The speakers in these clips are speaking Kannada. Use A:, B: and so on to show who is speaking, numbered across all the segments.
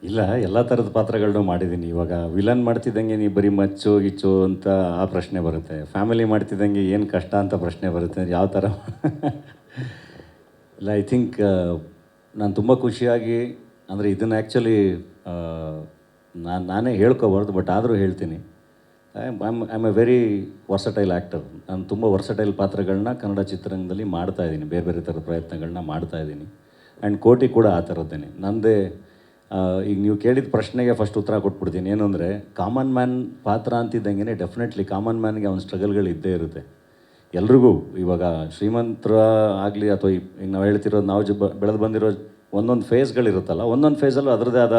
A: ಇಲ್ಲ, ಎಲ್ಲ ಥರದ ಪಾತ್ರಗಳನ್ನೂ ಮಾಡಿದ್ದೀನಿ. ಇವಾಗ ವಿಲನ್ ಮಾಡ್ತಿದ್ದಂಗೆ ನೀವು ಬರೀ ಮಚ್ಚು ಗಿಚ್ಚು ಅಂತ ಆ ಪ್ರಶ್ನೆ ಬರುತ್ತೆ. ಫ್ಯಾಮಿಲಿ ಮಾಡ್ತಿದ್ದಂಗೆ ಏನು ಕಷ್ಟ ಅಂತ ಪ್ರಶ್ನೆ ಬರುತ್ತೆ. ಯಾವ ಥರ ಇಲ್ಲ, ಐ ಥಿಂಕ್ ನಾನು ತುಂಬ ಖುಷಿಯಾಗಿ, ಅಂದರೆ ಇದನ್ನು ಆ್ಯಕ್ಚುಲಿ ನಾನೇ ಹೇಳ್ಕೊಬಾರ್ದು, ಬಟ್ ಆದರೂ ಹೇಳ್ತೀನಿ. I am A very versatile actor. ನಾನು ತುಂಬ ವರ್ಸಟೈಲ್ ಪಾತ್ರಗಳನ್ನ ಕನ್ನಡ ಚಿತ್ರರಂಗದಲ್ಲಿ ಮಾಡ್ತಾಯಿದ್ದೀನಿ. ಬೇರೆ ಬೇರೆ ಥರದ ಪ್ರಯತ್ನಗಳನ್ನ ಮಾಡ್ತಾಯಿದ್ದೀನಿ. ಆ್ಯಂಡ್ ಕೋಟಿ ಕೂಡ ಆ ಥರದ್ದೇನೆ. ನನ್ನದೇ ಈಗ ನೀವು ಕೇಳಿದ ಪ್ರಶ್ನೆಗೆ ಫಸ್ಟ್ ಉತ್ತರ ಕೊಟ್ಬಿಡ್ತೀನಿ. ಏನು ಅಂದರೆ, ಕಾಮನ್ ಮ್ಯಾನ್ ಪಾತ್ರ ಅಂತಿದ್ದಂಗೆ ಡೆಫಿನೆಟ್ಲಿ ಕಾಮನ್ ಮ್ಯಾನ್ಗೆ ಅವ್ನ ಸ್ಟ್ರಗಲ್ಗಳು ಇದ್ದೇ ಇರುತ್ತೆ ಎಲ್ರಿಗೂ. ಇವಾಗ ಶ್ರೀಮಂತರ ಆಗಲಿ ಅಥವಾ ಈಗ ನಾವು ಹೇಳ್ತಿರೋದು, ನಾವು ಬೆಳೆದು ಬಂದಿರೋ ಒಂದೊಂದು ಫೇಸ್ಗಳಿರುತ್ತಲ್ಲ, ಒಂದೊಂದು ಫೇಸಲ್ಲೂ ಅದರದ್ದೇ ಆದ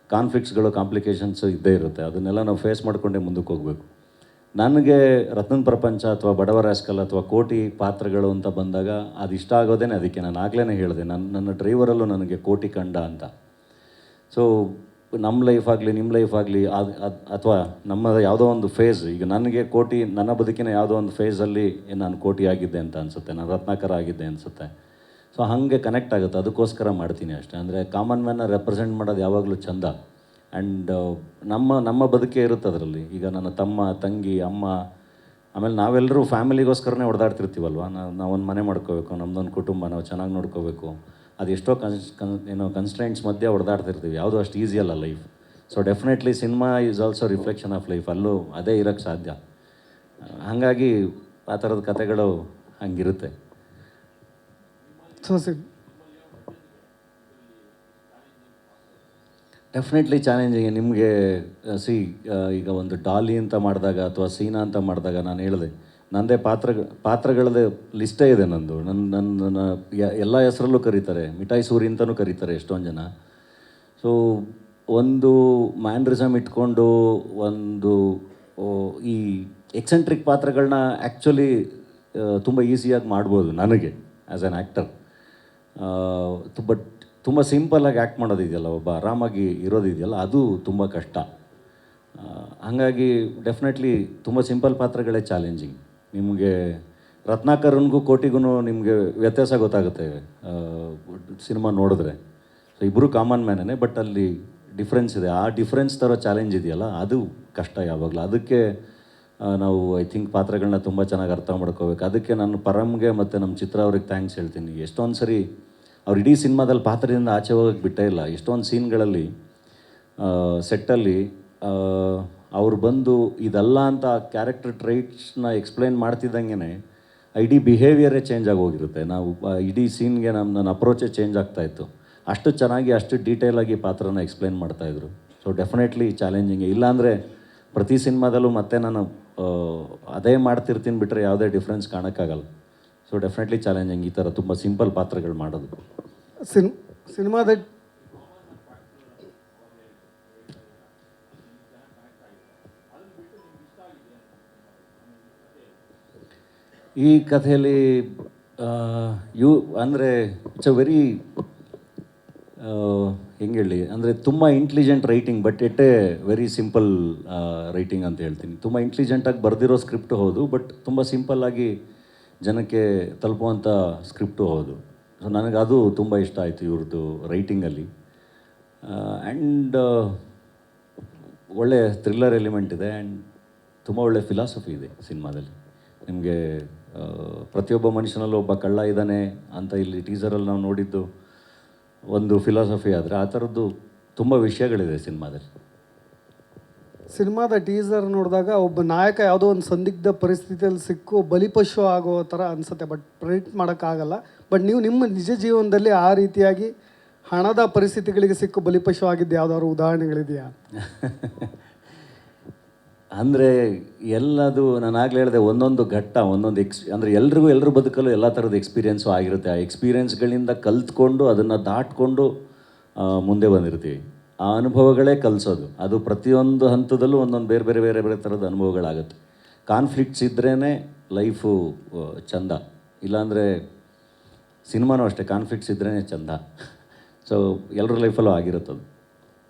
A: ಕಾನ್ಫ್ಲಿಕ್ಟ್ಸ್ಗಳು, ಕಾಂಪ್ಲಿಕೇಶನ್ಸು ಇದ್ದೇ ಇರುತ್ತೆ. ಅದನ್ನೆಲ್ಲ ನಾವು ಫೇಸ್ ಮಾಡಿಕೊಂಡೇ ಮುಂದಕ್ಕೆ ಹೋಗಬೇಕು. ನನಗೆ ರತ್ನದ ಪ್ರಪಂಚ ಅಥವಾ ಬಡವರ ರಾಸ್ಕಲ್ ಅಥವಾ ಕೋಟಿ ಪಾತ್ರಗಳು ಅಂತ ಬಂದಾಗ ಅದು ಇಷ್ಟ ಆಗೋದೇ ಅದಕ್ಕೆ. ನಾನು ಆಗಲೇ ಹೇಳಿದೆ, ನನ್ನ ಡ್ರೈವರಲ್ಲೂ ನನಗೆ ಕೋಟಿ ಕಂಡ ಅಂತ. ಸೊ ನಮ್ಮ ಲೈಫ್ ಆಗಲಿ, ನಿಮ್ಮ ಲೈಫ್ ಆಗಲಿ, ಅಥವಾ ನಮ್ಮ ಯಾವುದೋ ಒಂದು ಫೇಸ್, ಈಗ ನನಗೆ ಕೋಟಿ, ನನ್ನ ಬದುಕಿನ ಯಾವುದೋ ಒಂದು ಫೇಸಲ್ಲಿ ನಾನು ಕೋಟಿ ಆಗಿದ್ದೆ ಅಂತ ಅನಿಸುತ್ತೆ, ನಾನು ರತ್ನಾಕರ ಆಗಿದ್ದೆ ಅನಿಸುತ್ತೆ. ಸೊ ಹಾಗೆ ಕನೆಕ್ಟ್ ಆಗುತ್ತೆ, ಅದಕ್ಕೋಸ್ಕರ ಮಾಡ್ತೀನಿ ಅಷ್ಟೇ. ಅಂದರೆ ಕಾಮನ್ ಮ್ಯಾನ್ನ ರೆಪ್ರೆಸೆಂಟ್ ಮಾಡೋದು ಯಾವಾಗಲೂ ಚಂದ. ಆ್ಯಂಡ್ ನಮ್ಮ ಬದುಕೇ ಇರುತ್ತೆ ಅದರಲ್ಲಿ. ಈಗ ನನ್ನ ತಮ್ಮ, ತಂಗಿ, ಅಮ್ಮ, ಆಮೇಲೆ ನಾವೆಲ್ಲರೂ ಫ್ಯಾಮಿಲಿಗೋಸ್ಕರನೇ ಹೊಡೆದಾಡ್ತಿರ್ತೀವಲ್ವ. ನಾವೊಂದು ಮನೆ ಮಾಡ್ಕೋಬೇಕು, ನಮ್ಮದೊಂದು ಕುಟುಂಬ, ನಾವು ಚೆನ್ನಾಗಿ ನೋಡ್ಕೋಬೇಕು. ಅದೆಷ್ಟೋ ಕನ್ಸ್ಟ್ರೆಂಟ್ಸ್ ಮಧ್ಯೆ ಹೊಡೆದಾಡ್ತಿರ್ತೀವಿ. ಯಾವುದೂ ಅಷ್ಟು ಈಸಿ ಅಲ್ಲ life. So definitely cinema is also reflection of life. ಅಲ್ಲೂ ಅದೇ ಇರೋಕ್ಕೆ ಸಾಧ್ಯ. ಹಾಗಾಗಿ ಆ ಥರದ ಕಥೆಗಳು ಹಂಗಿರುತ್ತೆ.
B: So
A: definitely challenging. ನಿಮಗೆ ಈಗ ಒಂದು ಡಾಲಿ ಅಂತ ಮಾಡಿದಾಗ ಅಥವಾ ಸೀನಾ ಅಂತ ಮಾಡಿದಾಗ ನಾನು ಹೇಳಿದೆ, ನನ್ನದೇ ಪಾತ್ರಗಳದೇ ಲಿಸ್ಟೇ ಇದೆ ನಂದು. ನನ್ನ ಎಲ್ಲ ಹೆಸರಲ್ಲೂ ಕರೀತಾರೆ, ಮಿಠಾಯಿ ಸೂರಿ ಅಂತಲೂ ಕರೀತಾರೆ ಎಷ್ಟೊಂದು ಜನ. ಸೊ ಒಂದು ಮ್ಯಾನ್ರಿಸಮ್ ಇಟ್ಕೊಂಡು ಒಂದು ಈ ಎಕ್ಸೆಂಟ್ರಿಕ್ ಪಾತ್ರಗಳನ್ನ ಆ್ಯಕ್ಚುಲಿ ತುಂಬ ಈಸಿಯಾಗಿ ಮಾಡ್ಬೋದು ನನಗೆ ಆ್ಯಸ್ ಆ್ಯನ್ ಆ್ಯಕ್ಟರ್. ಬಟ್ ತುಂಬ ಸಿಂಪಲ್ಲಾಗಿ ಆ್ಯಕ್ಟ್ ಮಾಡೋದಿದೆಯಲ್ಲ, ಒಬ್ಬ ಆರಾಮಾಗಿ ಇರೋದಿದೆಯಲ್ಲ, ಅದು ತುಂಬ ಕಷ್ಟ. ಹಾಗಾಗಿ ಡೆಫಿನೆಟ್ಲಿ ತುಂಬ ಸಿಂಪಲ್ ಪಾತ್ರಗಳೇ ಚಾಲೆಂಜಿಂಗ್. ನಿಮಗೆ ರತ್ನಾಕರನ್ಗೂ ಕೋಟಿಗೂ ನಿಮಗೆ ವ್ಯತ್ಯಾಸ ಗೊತ್ತಾಗುತ್ತೆ ಸಿನಿಮಾ ನೋಡಿದ್ರೆ. ಸೊ ಇಬ್ಬರು ಕಾಮನ್ ಮ್ಯಾನೇ, ಬಟ್ ಅಲ್ಲಿ ಡಿಫ್ರೆನ್ಸ್ ಇದೆ. ಆ ಡಿಫ್ರೆನ್ಸ್ ಥರ ಚಾಲೆಂಜ್ ಇದೆಯಲ್ಲ, ಅದು ಕಷ್ಟ ಯಾವಾಗಲೂ. ಅದಕ್ಕೆ ನಾವು ಐ ಥಿಂಕ್ ಪಾತ್ರಗಳನ್ನ ತುಂಬ ಚೆನ್ನಾಗಿ ಅರ್ಥ ಮಾಡ್ಕೋಬೇಕು. ಅದಕ್ಕೆ ನಾನು ಪರಮ್ಗೆ ಮತ್ತು ನಮ್ಮ ಚಿತ್ರ ಅವ್ರಿಗೆ ಥ್ಯಾಂಕ್ಸ್ ಹೇಳ್ತೀನಿ. ಎಷ್ಟೊಂದು ಸರಿ ಅವ್ರು ಇಡೀ ಸಿನಿಮಾದಲ್ಲಿ ಪಾತ್ರದಿಂದ ಆಚೆ ಹೋಗೋಕ್ಕೆ ಬಿಟ್ಟೇ ಇಲ್ಲ. ಎಷ್ಟೊಂದು ಸೀನ್ಗಳಲ್ಲಿ ಸೆಟ್ಟಲ್ಲಿ ಅವ್ರು ಬಂದು ಇದಲ್ಲ ಅಂತ ಕ್ಯಾರೆಕ್ಟರ್ ಟ್ರೈಟ್ಸ್ನ ಎಕ್ಸ್ಪ್ಲೈನ್ ಮಾಡ್ತಿದ್ದಂಗೆ ಇಡೀ ಬಿಹೇವಿಯರೇ ಚೇಂಜ್ ಆಗಿ ಹೋಗಿರುತ್ತೆ. ನಾವು ಇಡೀ ಸೀನ್ಗೆ ನನ್ನ ಅಪ್ರೋಚೇ ಚೇಂಜ್ ಆಗ್ತಾಯಿತ್ತು. ಅಷ್ಟು ಚೆನ್ನಾಗಿ, ಅಷ್ಟು ಡೀಟೇಲಾಗಿ ಪಾತ್ರನ ಎಕ್ಸ್ಪ್ಲೈನ್ ಮಾಡ್ತಾಯಿದ್ರು. ಸೊ ಡೆಫಿನೆಟ್ಲಿ ಚಾಲೆಂಜಿಂಗೇ. ಇಲ್ಲಾಂದರೆ ಪ್ರತಿ ಸಿನಿಮಾದಲ್ಲೂ ಮತ್ತೆ ನಾನು ಅದೇ ಮಾಡ್ತಿರ್ತೀನಿ ಬಿಟ್ಟರೆ ಯಾವುದೇ ಡಿಫ್ರೆನ್ಸ್ ಕಾಣೋಕ್ಕಾಗಲ್ಲ. ಸೊ ಡೆಫಿನೆಟ್ಲಿ ಚಾಲೆಂಜಿಂಗ್ ಈ ಥರ ತುಂಬ ಸಿಂಪಲ್ ಪಾತ್ರಗಳು ಮಾಡೋದು.
B: ಸಿನಿಮಾದ
A: ಈ ಕಥೆಯಲ್ಲಿ ಅಂದರೆ ಇಟ್ಸ್ ಅ ವೆರಿ ಹೆಂಗೆ ಹೇಳಿ, ಅಂದರೆ ತುಂಬ intelligent writing, but it A very simple writing ಅಂತ ಹೇಳ್ತೀನಿ. ತುಂಬ ಇಂಟೆಲಿಜೆಂಟಾಗಿ ಬರೆದಿರೋ ಸ್ಕ್ರಿಪ್ಟು ಹೌದು, ಬಟ್ ತುಂಬ ಸಿಂಪಲ್ಲಾಗಿ ಜನಕ್ಕೆ ತಲುಪುವಂಥ ಸ್ಕ್ರಿಪ್ಟು ಹೌದು. ಸೊ ನನಗೆ ಅದು ತುಂಬ ಇಷ್ಟ ಆಯಿತು ಇವ್ರದ್ದು ರೈಟಿಂಗಲ್ಲಿ. ಆ್ಯಂಡ್ ಒಳ್ಳೆ ಥ್ರಿಲ್ಲರ್ ಎಲಿಮೆಂಟ್ ಇದೆ ಆ್ಯಂಡ್ ತುಂಬ ಒಳ್ಳೆ ಫಿಲಾಸಫಿ ಇದೆ ಸಿನಿಮಾದಲ್ಲಿ. ನಿಮಗೆ ಪ್ರತಿಯೊಬ್ಬ ಮನುಷ್ಯನಲ್ಲೂ ಒಬ್ಬ ಕಳ್ಳ ಇದ್ದಾನೆ ಅಂತ ಇಲ್ಲಿ ಟೀಸರಲ್ಲಿ ನಾವು ನೋಡಿದ್ದು ಒಂದು ಫಿಲಾಸಫಿ. ಆದರೆ ಆ ಥರದ್ದು ತುಂಬ ವಿಷಯಗಳಿದೆ ಸಿನಿಮಾದಲ್ಲಿ.
B: ಸಿನಿಮಾದ ಟೀಸರ್ ನೋಡಿದಾಗ ಒಬ್ಬ ನಾಯಕ ಯಾವುದೋ ಒಂದು ಸಂದಿಗ್ಧ ಪರಿಸ್ಥಿತಿಯಲ್ಲಿ ಸಿಕ್ಕು ಬಲಿಪಶು ಆಗೋ ಥರ ಅನಿಸುತ್ತೆ, ಬಟ್ ಪ್ರೆಡಿಕ್ಟ್ ಮಾಡೋಕ್ಕಾಗಲ್ಲ. ಬಟ್ ನೀವು ನಿಮ್ಮ ನಿಜ ಜೀವನದಲ್ಲಿ ಆ ರೀತಿಯಾಗಿ ಹಣದ ಪರಿಸ್ಥಿತಿಗಳಿಗೆ ಸಿಕ್ಕು ಬಲಿಪಶು ಆಗಿದ್ದು ಯಾವುದಾದ್ರು ಉದಾಹರಣೆಗಳಿದೆಯಾ?
A: ಅಂದರೆ ಎಲ್ಲದು ನಾನು ಆಗಲೇ ಹೇಳಿದೆ, ಒಂದೊಂದು ಘಟ್ಟ, ಒಂದೊಂದು ಅಂದರೆ ಎಲ್ಲರ ಬದುಕಲ್ಲೂ ಎಲ್ಲ ಥರದ ಎಕ್ಸ್ಪೀರಿಯೆನ್ಸು ಆಗಿರುತ್ತೆ. ಆ ಎಕ್ಸ್ಪೀರಿಯೆನ್ಸ್ಗಳಿಂದ ಕಲ್ತ್ಕೊಂಡು ಅದನ್ನು ದಾಟ್ಕೊಂಡು ಮುಂದೆ ಬಂದಿರ್ತೀವಿ. ಆ ಅನುಭವಗಳೇ ಕಲಿಸೋದು. ಅದು ಪ್ರತಿಯೊಂದು ಹಂತದಲ್ಲೂ ಒಂದೊಂದು ಬೇರೆ ಬೇರೆ ಥರದ ಅನುಭವಗಳಾಗುತ್ತೆ. ಕಾನ್ಫ್ಲಿಕ್ಟ್ಸ್ ಇದ್ರೇ ಲೈಫು ಚಂದ. ಇಲ್ಲಾಂದರೆ ಸಿನಿಮಾನೂ ಅಷ್ಟೇ, ಕಾನ್ಫ್ಲಿಕ್ಟ್ಸ್ ಇದ್ರೇ ಚಂದ. ಸೊ ಎಲ್ಲರ ಲೈಫಲ್ಲೂ ಆಗಿರುತ್ತದು.